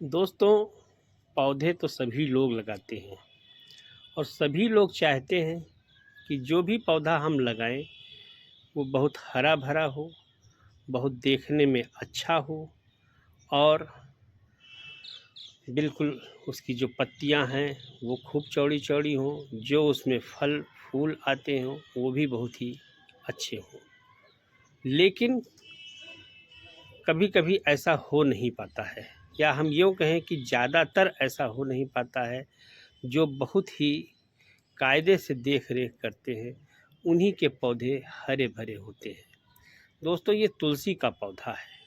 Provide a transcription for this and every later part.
दोस्तों, पौधे तो सभी लोग लगाते हैं और सभी लोग चाहते हैं कि जो भी पौधा हम लगाएं वो बहुत हरा भरा हो, बहुत देखने में अच्छा हो और बिल्कुल उसकी जो पत्तियां हैं वो खूब चौड़ी चौड़ी हों, जो उसमें फल फूल आते हों वो भी बहुत ही अच्छे हों। लेकिन कभी कभी ऐसा हो नहीं पाता है, या हम यूँ कहें कि ज़्यादातर ऐसा हो नहीं पाता है। जो बहुत ही कायदे से देख रेख करते हैं उन्हीं के पौधे हरे भरे होते हैं। दोस्तों, ये तुलसी का पौधा है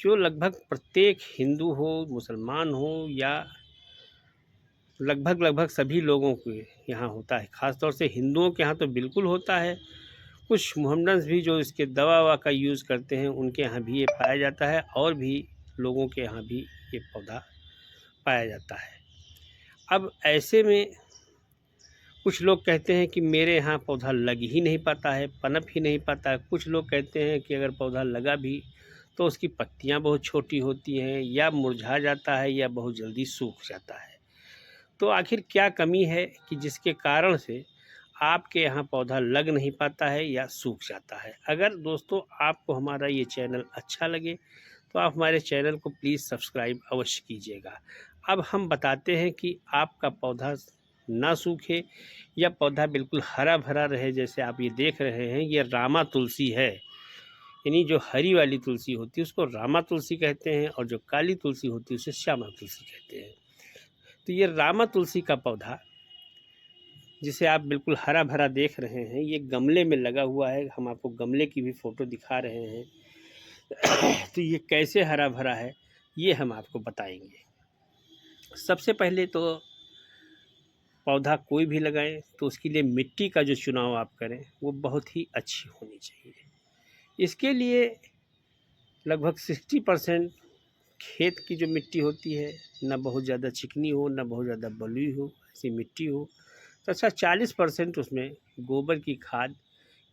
जो लगभग प्रत्येक हिंदू हो, मुसलमान हो या लगभग सभी लोगों के यहाँ होता है। ख़ास तौर से हिंदुओं के यहाँ तो बिल्कुल होता है। कुछ मोहम्मडन्स भी जो इसके दवा ववा का यूज़ करते हैं उनके यहाँ भी ये पाया जाता है और भी लोगों के यहाँ भी ये पौधा पाया जाता है। अब ऐसे में कुछ लोग कहते हैं कि मेरे यहाँ पौधा लग ही नहीं पाता है, पनप ही नहीं पाता है। कुछ लोग कहते हैं कि अगर पौधा लगा भी तो उसकी पत्तियाँ बहुत छोटी होती हैं, या मुरझा जाता है, या बहुत जल्दी सूख जाता है। तो आखिर क्या कमी है कि जिसके कारण से आपके यहाँ पौधा लग नहीं पाता है या सूख जाता है? अगर दोस्तों आपको हमारा ये चैनल अच्छा लगे तो आप हमारे चैनल को प्लीज़ सब्सक्राइब अवश्य कीजिएगा। अब हम बताते हैं कि आपका पौधा ना सूखे या पौधा बिल्कुल हरा भरा रहे। जैसे आप ये देख रहे हैं, ये रामा तुलसी है, यानी जो हरी वाली तुलसी होती है उसको रामा तुलसी कहते हैं और जो काली तुलसी होती है उसे श्यामा तुलसी कहते हैं। तो ये रामा तुलसी का पौधा जिसे आप बिल्कुल हरा भरा देख रहे हैं, ये गमले में लगा हुआ है। हम आपको गमले की भी फ़ोटो दिखा रहे हैं। तो ये कैसे हरा भरा है ये हम आपको बताएंगे। सबसे पहले तो पौधा कोई भी लगाएं तो उसके लिए मिट्टी का जो चुनाव आप करें वो बहुत ही अच्छी होनी चाहिए। इसके लिए लगभग 60% खेत की जो मिट्टी होती है, ना बहुत ज़्यादा चिकनी हो ना बहुत ज़्यादा बलुई हो, ऐसी मिट्टी हो। तो अच्छा 40% उसमें गोबर की खाद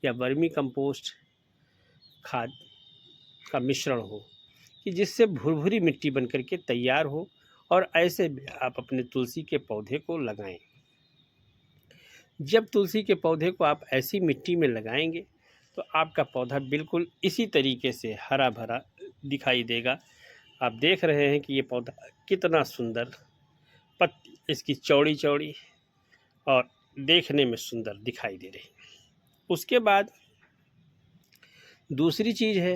या वर्मी कंपोस्ट खाद का मिश्रण हो, कि जिससे भुरभुरी मिट्टी बन करके तैयार हो और ऐसे में आप अपने तुलसी के पौधे को लगाएं। जब तुलसी के पौधे को आप ऐसी मिट्टी में लगाएंगे तो आपका पौधा बिल्कुल इसी तरीके से हरा भरा दिखाई देगा। आप देख रहे हैं कि ये पौधा कितना सुंदर, पत्ती इसकी चौड़ी चौड़ी और देखने में सुंदर दिखाई दे रही है। उसके बाद दूसरी चीज़ है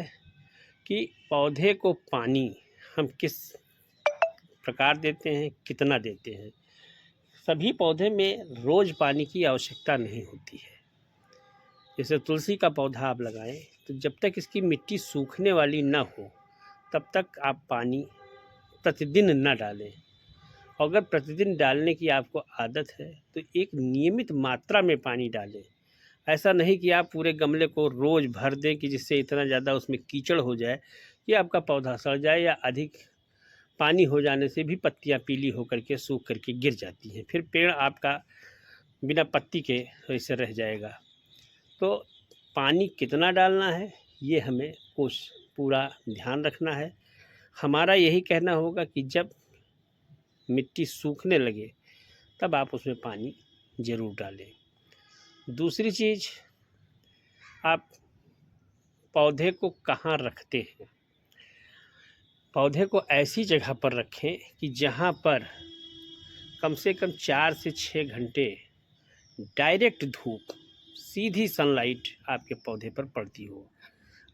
कि पौधे को पानी हम किस प्रकार देते हैं, कितना देते हैं। सभी पौधे में रोज़ पानी की आवश्यकता नहीं होती है। जैसे तुलसी का पौधा आप लगाएं तो जब तक इसकी मिट्टी सूखने वाली ना हो तब तक आप पानी प्रतिदिन न डालें। अगर प्रतिदिन डालने की आपको आदत है तो एक नियमित मात्रा में पानी डालें। ऐसा नहीं कि आप पूरे गमले को रोज़ भर दें कि जिससे इतना ज़्यादा उसमें कीचड़ हो जाए कि आपका पौधा सड़ जाए, या अधिक पानी हो जाने से भी पत्तियां पीली होकर के सूख करके गिर जाती हैं। फिर पेड़ आपका बिना पत्ती के वैसे रह जाएगा। तो पानी कितना डालना है ये हमें कुछ पूरा ध्यान रखना है। हमारा यही कहना होगा कि जब मिट्टी सूखने लगे तब आप उसमें पानी ज़रूर डालें। दूसरी चीज़, आप पौधे को कहाँ रखते हैं। पौधे को ऐसी जगह पर रखें कि जहाँ पर कम से कम 4 से 6 घंटे डायरेक्ट धूप, सीधी सनलाइट आपके पौधे पर पड़ती हो।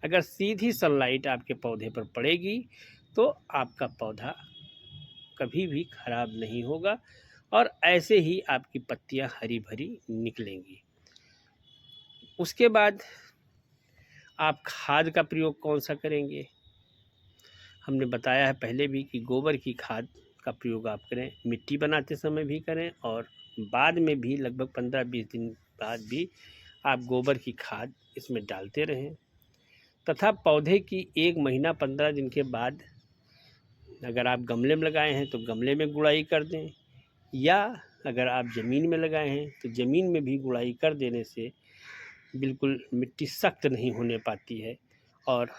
अगर सीधी सनलाइट आपके पौधे पर पड़ेगी तो आपका पौधा कभी भी खराब नहीं होगा और ऐसे ही आपकी पत्तियां हरी भरी निकलेंगी। उसके बाद आप खाद का प्रयोग कौन सा करेंगे। हमने बताया है पहले भी कि गोबर की खाद का प्रयोग आप करें, मिट्टी बनाते समय भी करें और बाद में भी लगभग 15-20 दिन बाद भी आप गोबर की खाद इसमें डालते रहें। तथा पौधे की 1 महीना 15 दिन के बाद अगर आप गमले में लगाए हैं तो गमले में गुड़ाई कर दें, या अगर आप ज़मीन में लगाए हैं तो ज़मीन में भी गुड़ाई कर देने से बिल्कुल मिट्टी सख्त नहीं होने पाती है और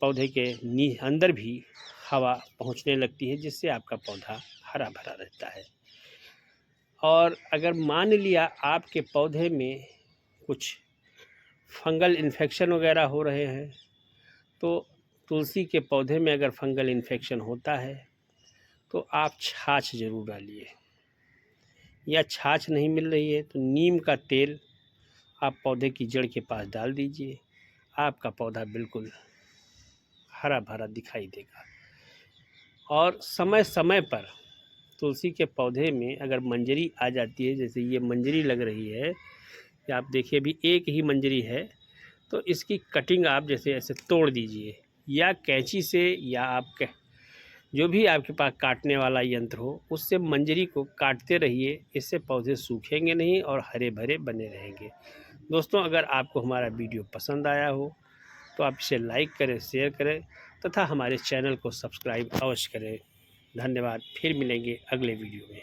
पौधे के अंदर भी हवा पहुंचने लगती है, जिससे आपका पौधा हरा भरा रहता है। और अगर मान लिया आपके पौधे में कुछ फंगल इन्फेक्शन वगैरह हो रहे हैं, तो तुलसी के पौधे में अगर फंगल इन्फेक्शन होता है तो आप छाछ ज़रूर डालिए, या छाछ नहीं मिल रही है तो नीम का तेल आप पौधे की जड़ के पास डाल दीजिए। आपका पौधा बिल्कुल हरा भरा दिखाई देगा। और समय समय पर तुलसी के पौधे में अगर मंजरी आ जाती है, जैसे ये मंजरी लग रही है, या आप देखिए अभी एक ही मंजरी है, तो इसकी कटिंग आप जैसे ऐसे तोड़ दीजिए, या कैंची से, या आप जो भी आपके पास काटने वाला यंत्र हो उससे मंजरी को काटते रहिए। इससे पौधे सूखेंगे नहीं और हरे भरे बने रहेंगे। दोस्तों, अगर आपको हमारा वीडियो पसंद आया हो तो आप इसे लाइक करें, शेयर करें तथा हमारे चैनल को सब्सक्राइब अवश्य करें। धन्यवाद। फिर मिलेंगे अगले वीडियो में।